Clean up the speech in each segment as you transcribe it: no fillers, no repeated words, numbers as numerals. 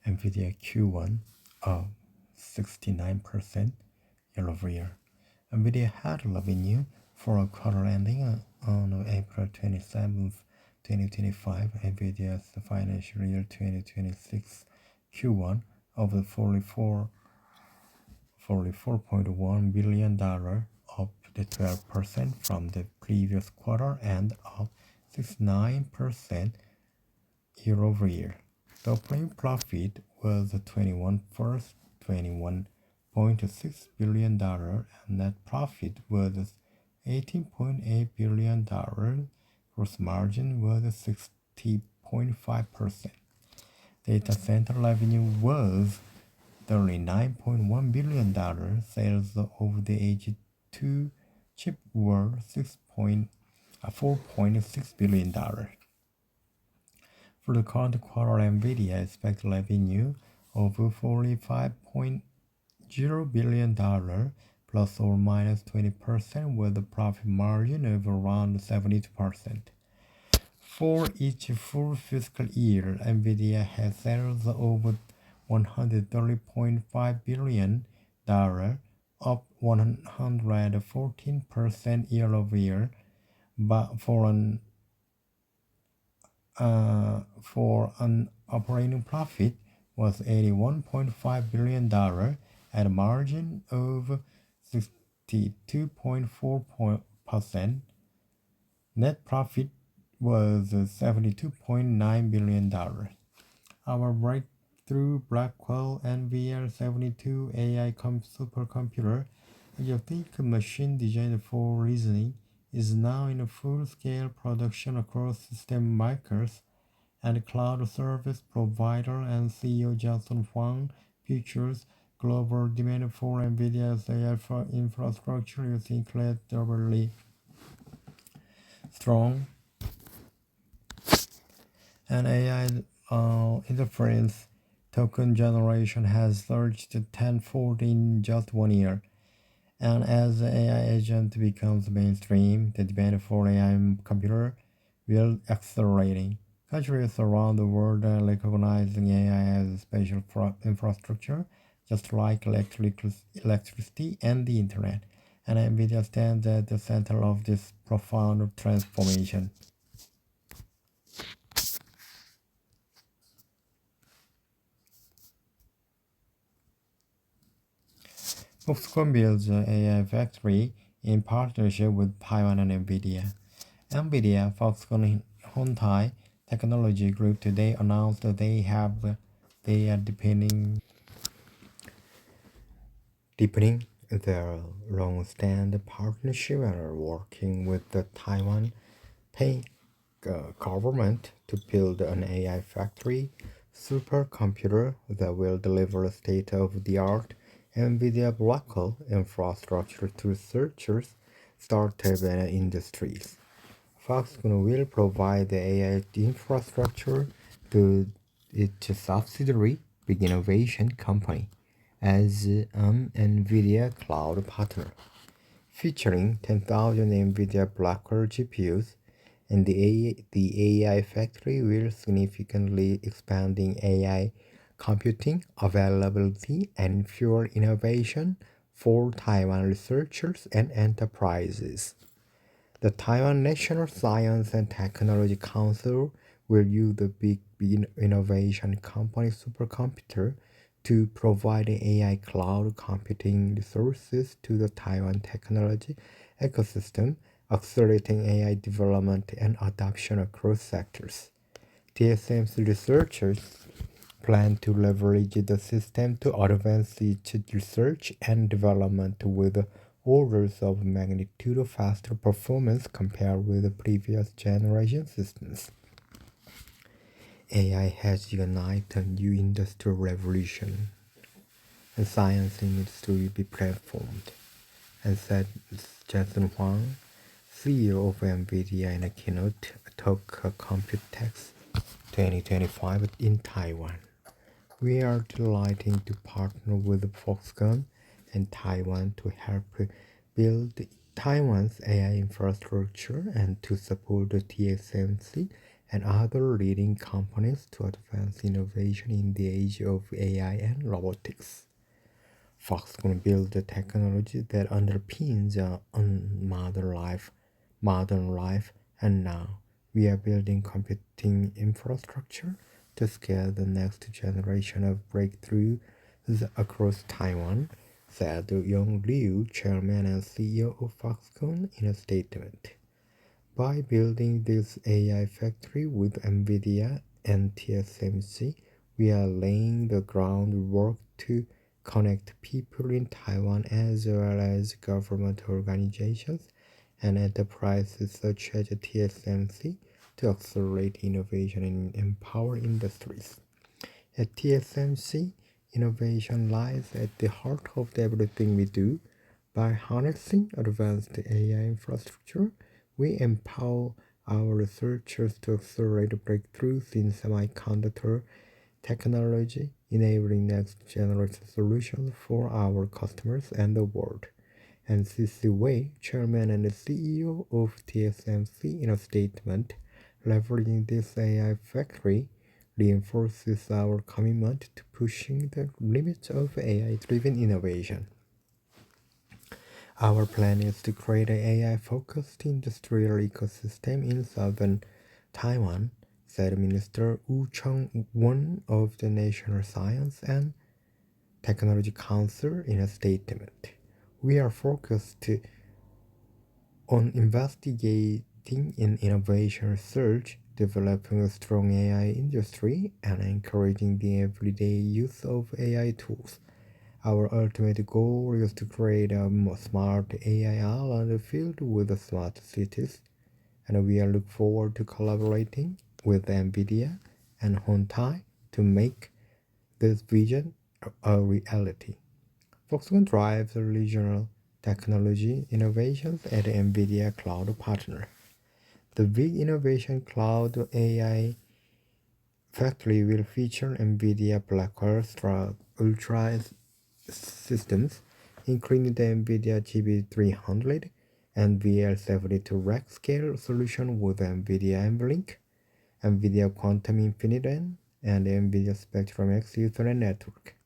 NVIDIA Q1 up 69% year-over-year. NVIDIA had revenue for a quarter ending on April 27, 2025. NVIDIA's financial year 2026 Q1 of $44.1 billion, up 12% from the previous quarter and up 69% year-over-year. The operating profit was $21.6 billion and net profit was $18.8 billion. Gross margin was 60.5%. Data center revenue was $39.1 billion. Sales of the H2 chip were $4.6 billion. For the current quarter, NVIDIA expects revenue of $45.0 billion plus or minus 20% with a profit margin of around 72%. For each full fiscal year, NVIDIA has sales of $130.5 billion, up 114% year-over-year, but for an operating profit was $81.5 billion at a margin of 62.4%. Net profit was $72.9 billion. Our breakthrough Blackwell NVL72 AI supercomputer, a unique machine designed for reasoning, is now in full-scale production across system makers and cloud service provider, and CEO Jensen Huang features global demand for NVIDIA's AI infrastructure is incredibly strong. And AI inference token generation has surged tenfold in just 1 year. And as the AI agent becomes mainstream, the demand for AI computer will accelerating. Countries around the world are recognizing AI as a special infrastructure, just like electricity and the internet. And NVIDIA stands at the center of this profound transformation. Foxconn builds an AI factory in partnership with Taiwan and NVIDIA. NVIDIA, Foxconn Hon-Tai Technology Group today announced that they are deepening their long-standing partnership and are working with the Taiwan government to build an AI factory supercomputer that will deliver state-of-the-art NVIDIA Blackwell infrastructure to researchers, startups, and industries. Foxconn will provide the AI infrastructure to its subsidiary, Big Innovation Company, as an NVIDIA cloud partner, featuring 10,000 NVIDIA Blackwell GPUs. And the AI factory will significantly expanding AI computing availability and fuel innovation for Taiwan researchers and enterprises. The Taiwan National Science and Technology Council will use the Big Innovation Company supercomputer to provide AI cloud computing resources to the Taiwan technology ecosystem, accelerating AI development and adoption across sectors. TSMC's researchers plan to leverage the system to advance its research and development with orders of magnitude faster performance compared with the previous generation systems. AI has ignited a new industrial revolution, and science needs to be platformed, and said Jensen Huang, CEO of NVIDIA, in a keynote talk Computex 2025 in Taiwan. We are delighted to partner with Foxconn and Taiwan to help build Taiwan's AI infrastructure and to support the TSMC and other leading companies to advance innovation in the age of AI and robotics. Foxconn built the technology that underpins modern life, and now we are building computing infrastructure to scale the next generation of breakthroughs across Taiwan, said Yong Liu, chairman and CEO of Foxconn, in a statement. By building this AI factory with NVIDIA and TSMC, we are laying the groundwork to connect people in Taiwan as well as government organizations and enterprises such as TSMC to accelerate innovation and empower industries. At TSMC, innovation lies at the heart of everything we do. By harnessing advanced AI infrastructure, we empower our researchers to accelerate breakthroughs in semiconductor technology, enabling next-generation solutions for our customers and the world. And C.C. Wei, chairman and CEO of TSMC, in a statement, leveraging this AI factory reinforces our commitment to pushing the limits of AI-driven innovation. Our plan is to create an AI-focused industrial ecosystem in southern Taiwan, said Minister Wu Cheng-won of the National Science and Technology Council in a statement. We are focused on investigating in innovation research, developing a strong AI industry, and encouraging the everyday use of AI tools. Our ultimate goal is to create a smart AI island filled with smart cities, and we look forward to collaborating with NVIDIA and Hontai to make this vision a reality. Foxconn drives regional technology innovations at NVIDIA Cloud Partner. The Big Innovation Cloud AI Factory will feature NVIDIA Blackwell Ultra systems, including the NVIDIA GB300 and VL72 rack scale solution with NVIDIA NVLink, NVIDIA Quantum InfiniBand, and NVIDIA Spectrum X Ethernet network.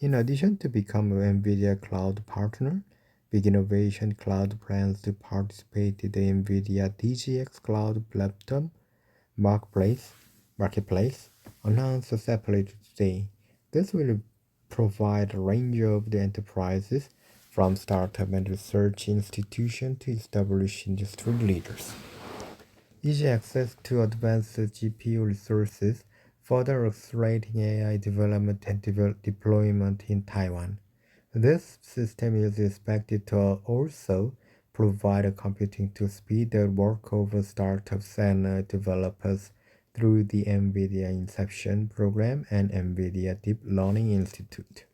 In addition to becoming an NVIDIA Cloud partner, Big Innovation Cloud plans to participate in the NVIDIA DGX Cloud Platform Marketplace, announced separately today. This will provide a range of the enterprises, from startup and research institutions to established industry leaders, easy access to advanced GPU resources, further accelerating AI development and deployment in Taiwan. This system is expected to also provide computing to speed the work of startups and developers through the NVIDIA Inception Program and NVIDIA Deep Learning Institute.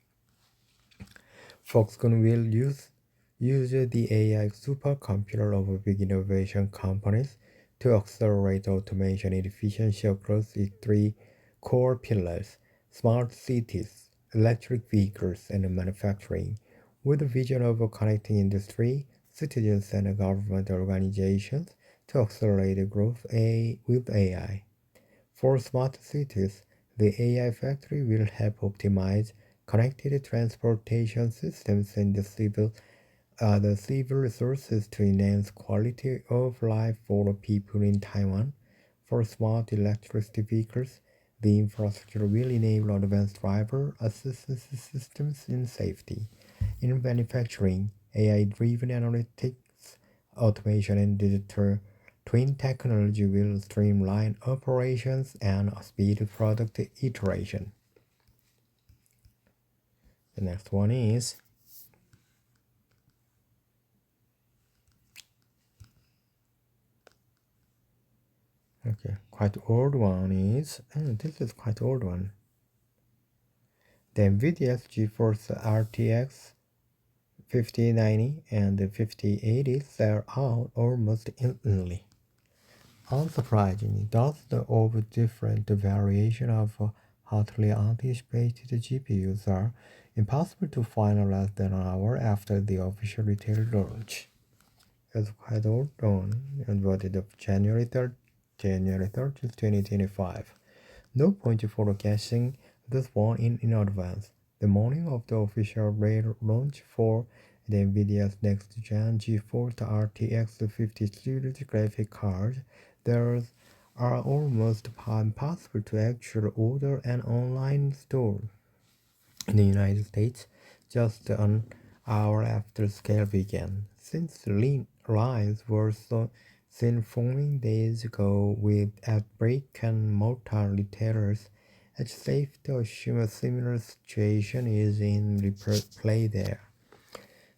Foxconn will use the AI supercomputer of big innovation companies to accelerate automation and efficiency across its three core pillars: smart cities, electric vehicles, and manufacturing, with the vision of connecting industry, citizens, and government organizations to accelerate growth with AI. For smart cities, the AI factory will help optimize connected transportation systems and the civil resources to enhance quality of life for people in Taiwan. For smart electricity vehicles, the infrastructure will enable advanced driver assistance systems in safety. In manufacturing, AI-driven analytics, automation, and digital twin technology will streamline operations and speed product iteration. The next one is quite old one is, this is quite old one. The NVIDIA's GeForce RTX 5090 and 5080 sell out almost instantly. Unsurprisingly, dozens of different variations of hotly anticipated GPUs are impossible to find less than an hour after the official retail launch. It's quite old one, and voted of January 3rd, January 30th, 2025. No point for guessing this one in advance. The morning of the official launch for the NVIDIA's next-gen GeForce RTX 50 series graphic card, there are almost impossible to actually order an online store. In the United States, just an hour after sale began. Since lines were seen forming days ago at brick-and-mortar retailers, it's safe to assume a similar situation is in play there.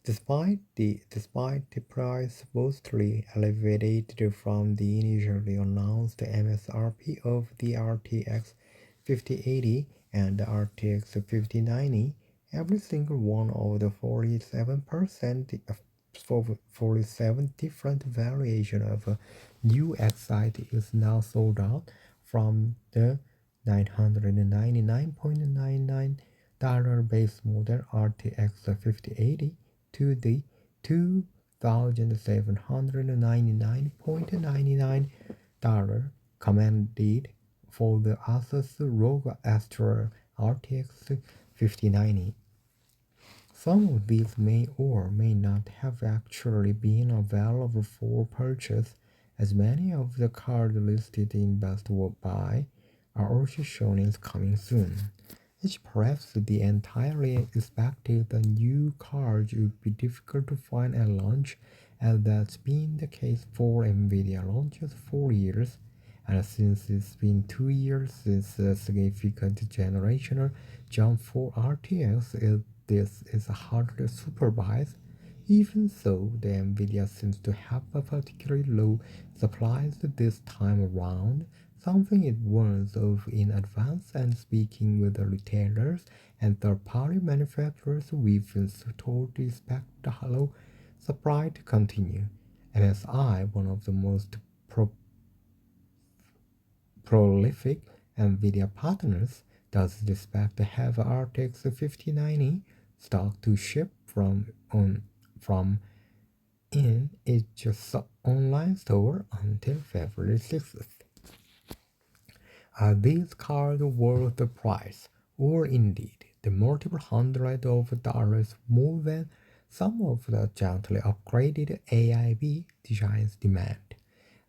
Despite the price vastly elevated from the initially announced MSRP of the RTX 5080 and the RTX 5090, every single one of the 47 different variations of new Excite is now sold out, from the $999.99 base model RTX 5080 to the $2,799.99 commanded for the Asus ROG Astra RTX 5090. Some of these may or may not have actually been available for purchase, as many of the cards listed in Best Buy are also shown as coming soon. It's perhaps the entirely expected that new cards would be difficult to find at launch, as that's been the case for NVIDIA launches for years, and since it's been 2 years since a significant generational jump for RTX, this is hardly supervised. Even so, the NVIDIA seems to have a particularly low supplies this time around, something it warns of in advance, and speaking with the retailers and third-party manufacturers, we've been told to expect the low supply to continue. MSI, one of the most prolific NVIDIA partners, does expect to have RTX 5090 stock to ship from in its online store until February 6th. Are these cards worth the price, or indeed the multiple hundreds of dollars more than some of the gently upgraded AIB designs demand?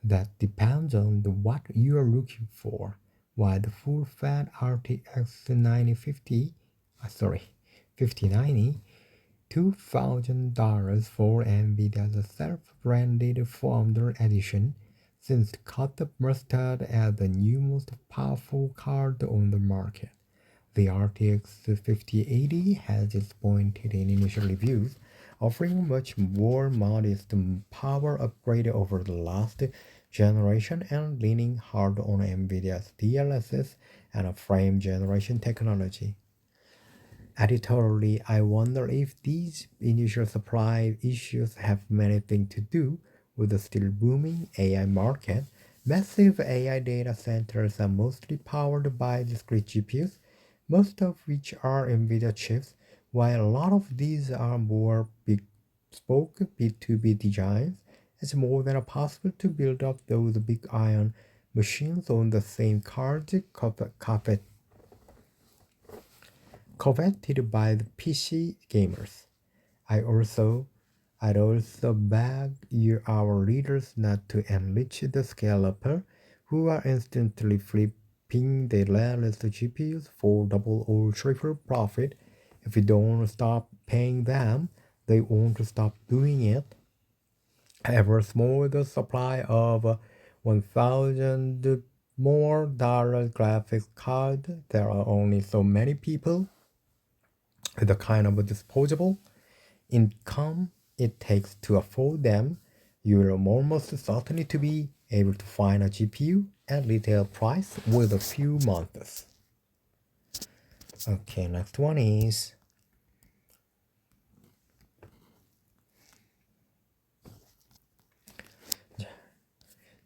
That depends on what you are looking for. While the full-fat RTX 5090, $2,000 for NVIDIA's self-branded Founder Edition, seems to cut the mustard as the new most powerful card on the market. The RTX 5080 has disappointed in initial reviews, offering a much more modest power upgrade over the last generation and leaning hard on NVIDIA's DLSS and frame generation technology. Editorially, I wonder if these initial supply issues have anything to do with the still booming AI market. Massive AI data centers are mostly powered by discrete GPUs, most of which are NVIDIA chips, while a lot of these are more bespoke B2B designs. It's more than possible to build up those big iron machines on the same cards coveted by the PC gamers. I'd also beg our readers not to enrich the scalper who are instantly flipping the latest GPUs for double or triple profit. If you don't stop paying them, they won't stop doing it. Ever small the supply of 1,000 more dollar graphics card, there are only so many people with the kind of disposable income it takes to afford them. You will almost certainly to be able to find a GPU at retail price with a few months. Okay, next one is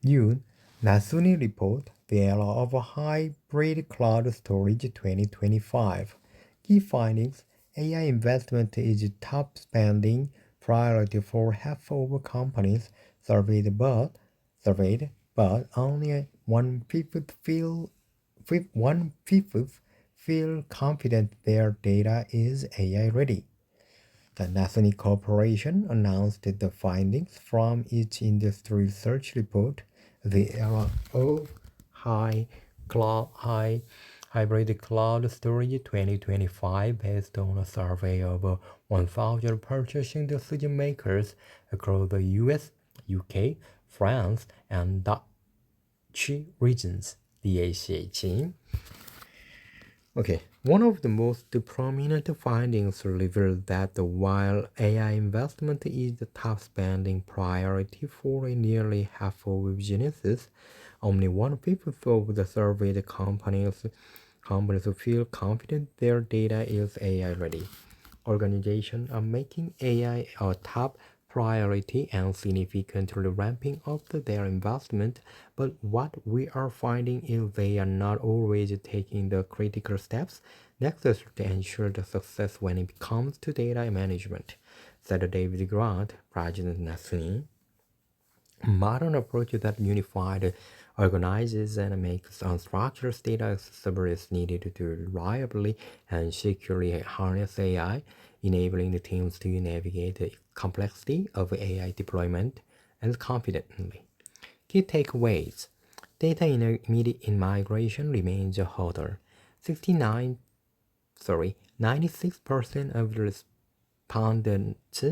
June. Nasuni report the era of hybrid cloud storage 2025. Key findings: AI investment is top spending priority for half of companies surveyed, but only one fifth feel confident their data is AI ready. The Nassau Corporation announced the findings from its industry research report, The Era of High Hybrid Cloud Storage 2025, based on a survey of 1,000 purchasing decision makers across the US, UK, France, and Dutch regions. DACH. Okay, one of the most prominent findings revealed that while AI investment is the top spending priority for nearly half of businesses, only one-fifth of the surveyed companies feel confident their data is AI ready. Organizations are making AI a top priority and significantly ramping up their investment, but what we are finding is they are not always taking the critical steps necessary to ensure the success when it comes to data management, said David Grant, President Nassuni. Modern approach that unified, organizes, and makes unstructured data accessible is needed to reliably and securely harness AI, enabling the teams to navigate the complexity of AI deployment and confidently. Key takeaways: data in migration remains a hurdle. 96% of the respondents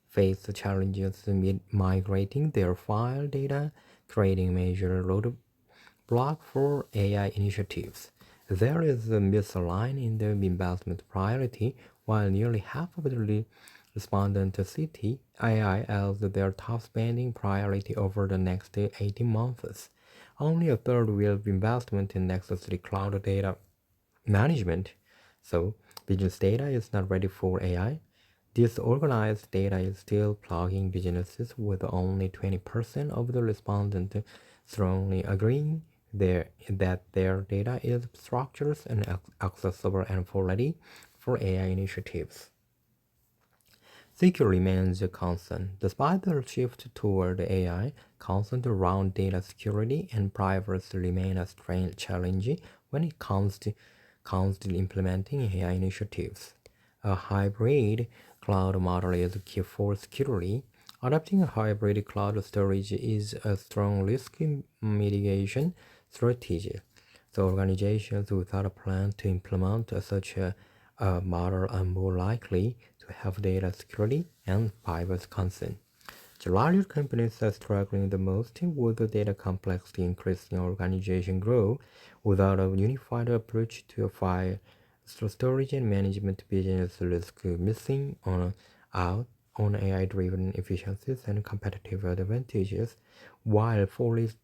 face challenges migrating their file data, creating major roadblock for AI initiatives. There is a misalignment in the investment priority, while nearly half of the respondents cite AI as their top spending priority over the next 18 months. Only a third will investment in necessary cloud data management. So, business data is not ready for AI. Disorganized data is still plaguing businesses, with only 20% of the respondents strongly agreeing that their data is structured and accessible and ready for AI initiatives. Security remains a concern. Despite the shift toward AI, concerns around data security and privacy remain a challenge when it comes to implementing AI initiatives. A hybrid cloud model is key for security. Adopting a hybrid cloud storage is a strong risk mitigation strategy. So organizations without a plan to implement such a model are more likely to have data security and privacy concerns. The larger companies are struggling the most with the data complexity increasing organization growth. Without a unified approach to file storage and management, business risk missing out on AI-driven efficiencies and competitive advantages, while 46%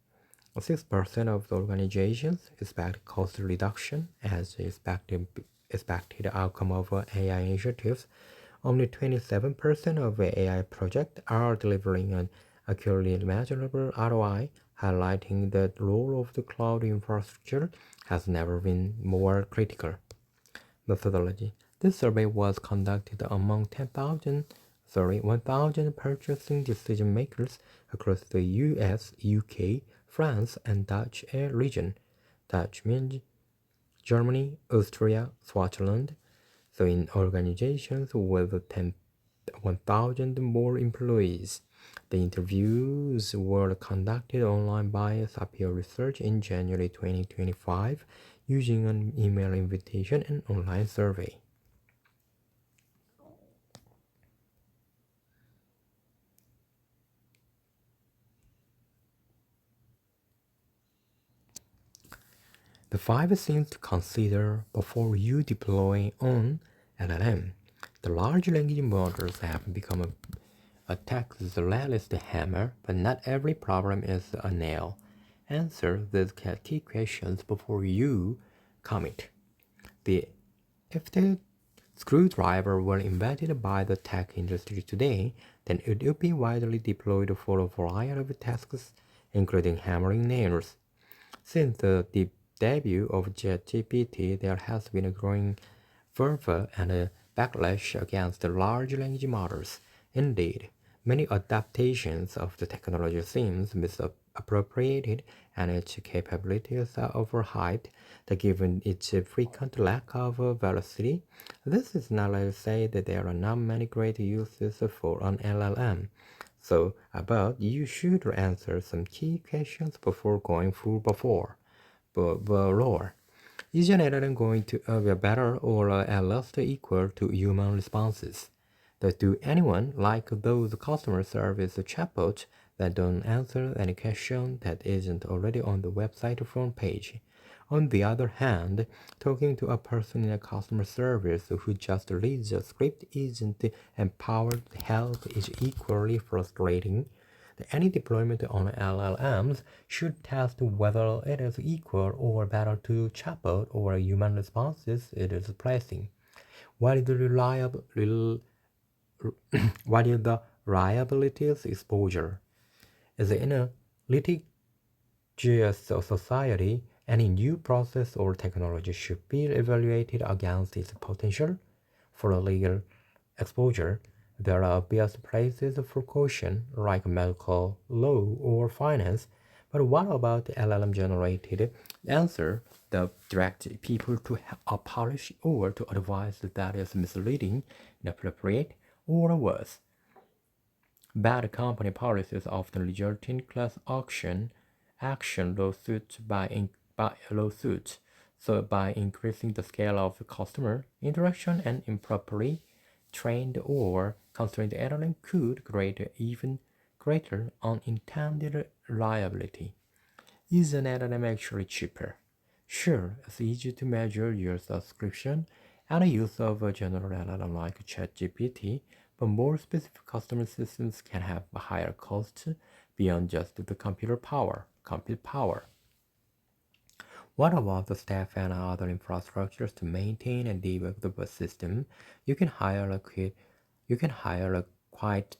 of the organizations expect cost reduction as expected outcome of AI initiatives. Only 27% of AI projects are delivering an accurately measurable ROI, highlighting that the role of the cloud infrastructure has never been more critical. Methodology: this survey was conducted among 1,000 purchasing decision makers across the US, UK, France, and Dutch region. Dutch means Germany, Austria, Switzerland. So in organizations with 1,000 more employees. The interviews were conducted online by Sapir Research in January 2025 using an email invitation and online survey. The 5 things to consider before you deploy on LLM. The large language models have become a Texas hammer, but not every problem is a nail. Answer these key questions before you commit. If the screwdriver were invented by the tech industry today, then it would be widely deployed for a variety of tasks, including hammering nails. Since the debut of ChatGPT, there has been a growing fervor and a backlash against large language models. Indeed, many adaptations of the technology seem appropriated and its capabilities are overhyped, given its frequent lack of velocity. This is not to say that there are not many great uses for an LLM. So, but you should answer some key questions before going full bore. Is an LLM going to be better or at least equal to human responses? Do anyone like those customer service chatbots that don't answer any question that isn't already on the website front page? On the other hand, talking to a person in a customer service who just reads a script isn't empowered help is equally frustrating. Any deployment on LLMs should test whether it is equal or better to chatbot or human responses it is placing. What is the reliability's exposure? Is in a litigious society, any new process or technology should be evaluated against its potential for a legal exposure. There are obvious places for caution, like medical, law, or finance. But what about the LLM-generated answer that directs people to polish or to advise that is misleading, inappropriate, or worse? Bad company policies often result in class action lawsuits So by increasing the scale of customer interaction and improperly trained or constrained LLM could create even greater unintended liability. Is an LLM actually cheaper? Sure, it's easy to measure your subscription and the use of a general LLM like ChatGPT, but more specific customer systems can have a higher cost beyond just the compute power. What about the staff and other infrastructures to maintain and debug the bus system? You can hire quite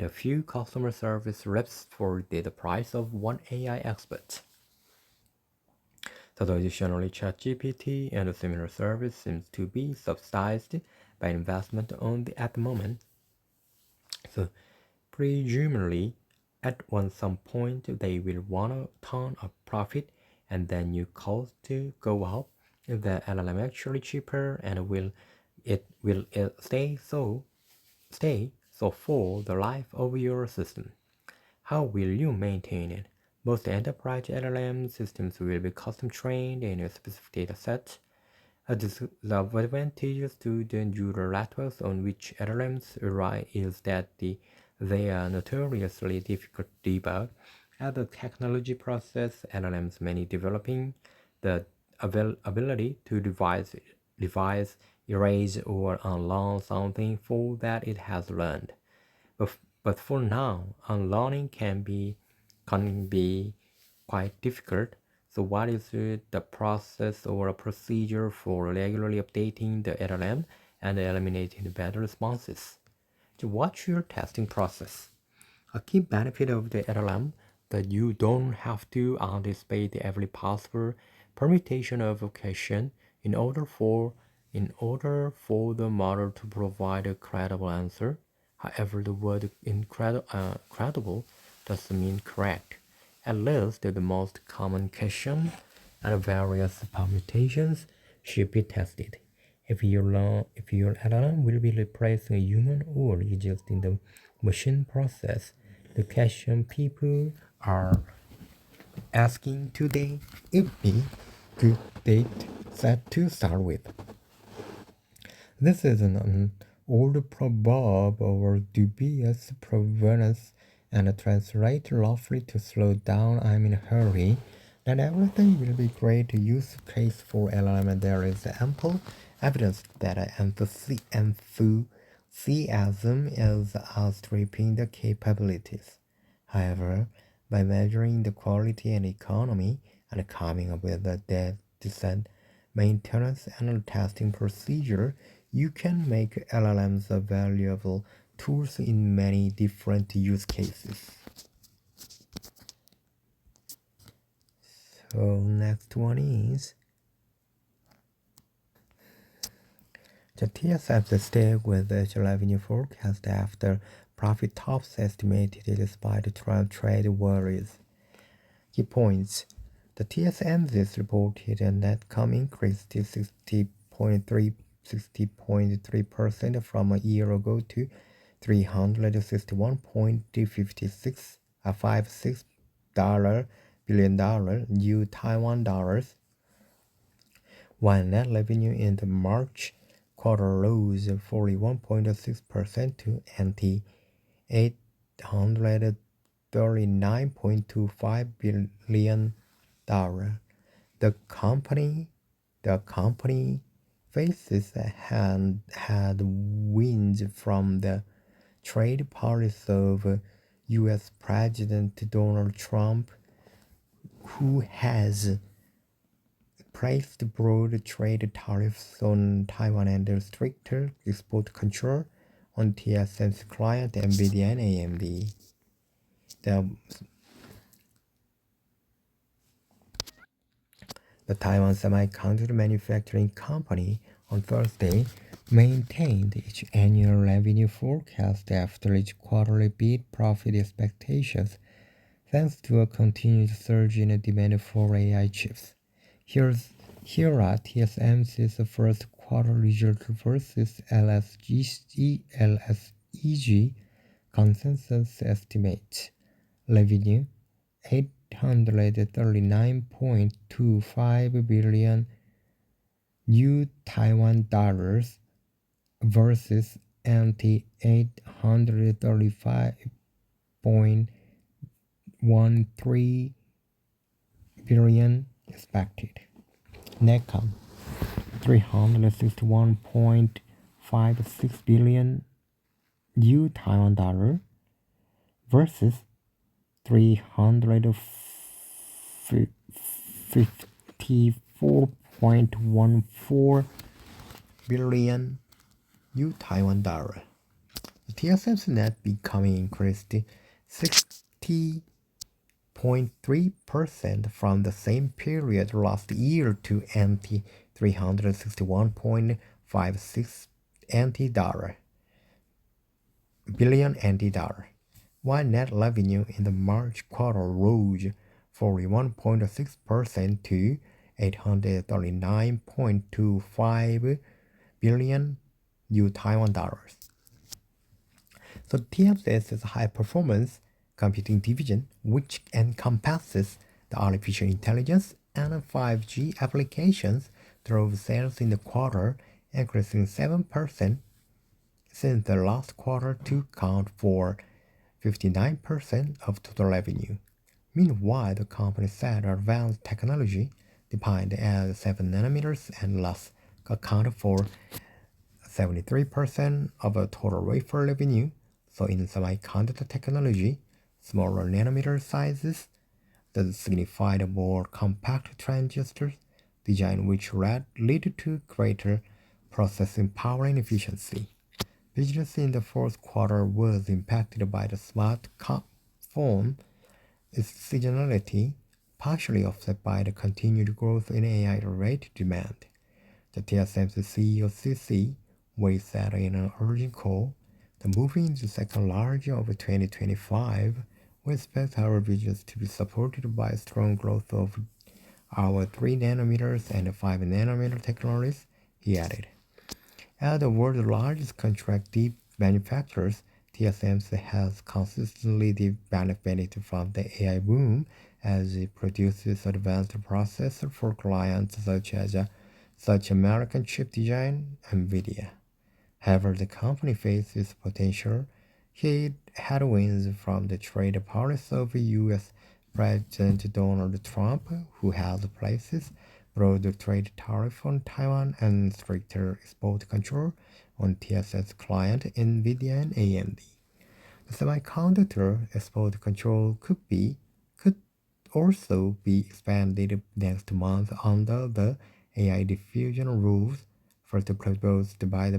a few customer service reps for the price of one AI expert. So additionally, ChatGPT and a similar service seems to be subsidized by investment only at the moment. So presumably, at some point they will want a ton of profit, and then your cost to go up. If the LLM actually cheaper, and will it stay so for the life of your system? How will you maintain it? Most enterprise LLM systems will be custom trained in a specific data set. A disadvantage to the neural networks on which LLMs rely is that they are notoriously difficult to debug. As the technology process, LLMs may developing the ability to revise, erase, or unlearn something for that it has learned. But for now, unlearning can be quite difficult. So what is the process or a procedure for regularly updating the LLM and eliminating the bad responses? So what's your testing process? A key benefit of the LLM that you don't have to anticipate every possible permutation of a question in order for the model to provide a credible answer. However, the word credible doesn't mean correct. At least the most common question and various permutations should be tested. If your LLM will be replacing a human or adjusting the machine process, the question people are asking today would be good data set to start with. This is an old proverb or dubious provenance and translates roughly to slow down, I'm in a hurry. Not everything will be great use case for LLM, and there is ample evidence that enthusiasm is outstripping the capabilities. However, by measuring the quality and economy and coming up with a decent maintenance and testing procedure, you can make LLMs valuable tools in many different use cases. So next one is the TSMC stick with its revenue forecast after profit tops estimated despite Trump trade worries. Key points. The TSMC reported a net income increase to 60.3% from a year ago to $361.56 billion new Taiwan dollars, while net revenue in the March quarter rose 41.6% to NT 839.25 billion. The company faces headwinds from the trade policy of U.S. President Donald Trump, who has placed broad trade tariffs on Taiwan and stricter export control on TSMC client NVIDIA and AMD. The Taiwan Semiconductor Manufacturing Company on Thursday maintained its annual revenue forecast after its quarterly beat profit expectations, thanks to a continued surge in demand for AI chips. Here are TSMC's first quarter results versus LSEG consensus estimate. Revenue 839.25 billion new Taiwan dollars versus NT 835.13 billion expected. Net income 361.56 billion new Taiwan dollar versus 354.14 billion new Taiwan dollar. The TSMC net income increased 60.3% from the same period last year to NT 361.56 billion NT dollar, while net revenue in the March quarter rose 41.6% to 839.25 billion new Taiwan dollars. So TSMC's high-performance computing division, which encompasses the artificial intelligence and 5G applications, drove sales in the quarter, increasing 7% since the last quarter to account for 59% of total revenue. Meanwhile, the company said advanced technology, defined as 7 nanometers and less, accounted for 73% of the total wafer revenue. So in semiconductor technology, smaller nanometer sizes that signified more compact transistors, design which lead to greater processing power and efficiency. Business in the fourth quarter was impacted by the smartphone seasonality, partially offset by the continued growth in AI-related demand. The TSMC CEO C.C. Wei said in an earnings call, the moving into the second larger of 2025, we expect our business to be supported by strong growth of our 3 nanometers and 5 nanometer technologies, he added. As the world's largest contract manufacturers, TSMC has consistently benefited from the AI boom as it produces advanced processors for clients such American chip design NVIDIA. However, the company faces potential headwinds from the trade policy of U.S. President Donald Trump, who has placed broader trade tariff on Taiwan and stricter export control on TSMC's client NVIDIA and AMD. The semiconductor export control could also be expanded next month under the AI diffusion rules first proposed by the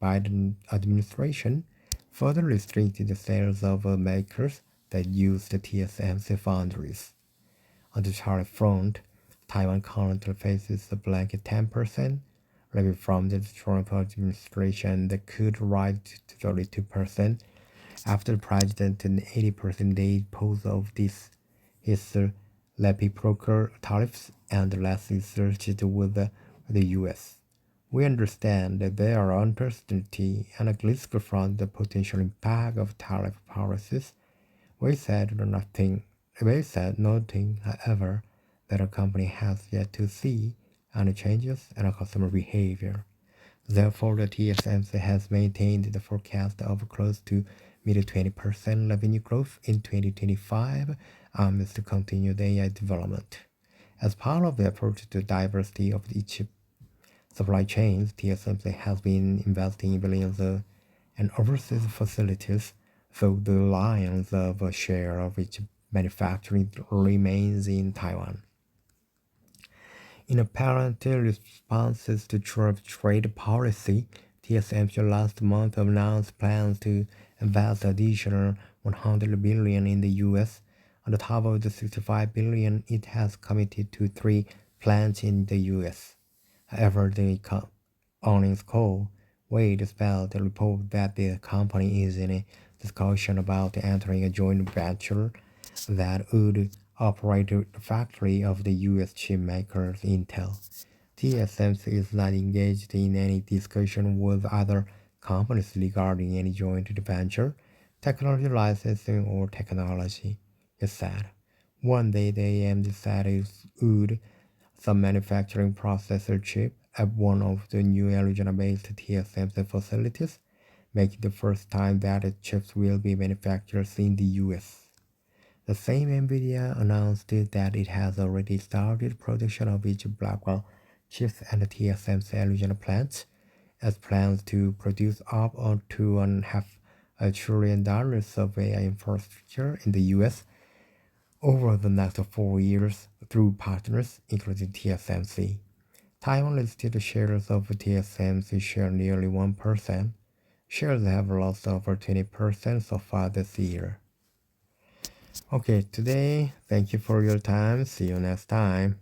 Biden administration, further restricted the sales of makers that use the TSMC foundries. On the tariff front, Taiwan currently faces a blanket 10% levy from the Trump administration that could rise to 32% After the president's 80% pose of this, his reciprocal tariffs and less researched with the U.S. We understand that there are uncertainty and risk from the potential impact of tariff policies. We said nothing. However, that a company has yet to see any changes in customer behavior. Therefore, the TSMC has maintained the forecast of close to mid-20% revenue growth in 2025 amidst continued AI development. As part of the approach to diversity of each supply chain, TSMC has been investing billions in overseas facilities, so the lion's of a share of its manufacturing remains in Taiwan. In apparent responses to Trump's trade policy, TSMC last month announced plans to invest additional $100 billion in the U.S. on the top of the $65 billion it has committed to 3 plants in the U.S. However, the earnings call, Wade spelled the report that the company is in a discussion about entering a joint venture that would operate the factory of the U.S. chip maker Intel. TSMC is not engaged in any discussion with other companies regarding any joint venture, technology licensing, or technology, it said. One day the AMD said it would some manufacturing processor chip at one of the new Arizona-based TSMC facilities, making the first time that the chips will be manufactured in the U.S. The same NVIDIA announced that it has already started production of its Blackwell chips at the TSMC Arizona plant, as plans to produce up to $2.5 trillion of AI infrastructure in the U.S. over the next 4 years through partners, including TSMC. Taiwan listed shares of TSMC share nearly 1%. Shares have lost over 20% so far this year. Okay, today, thank you for your time. See you next time.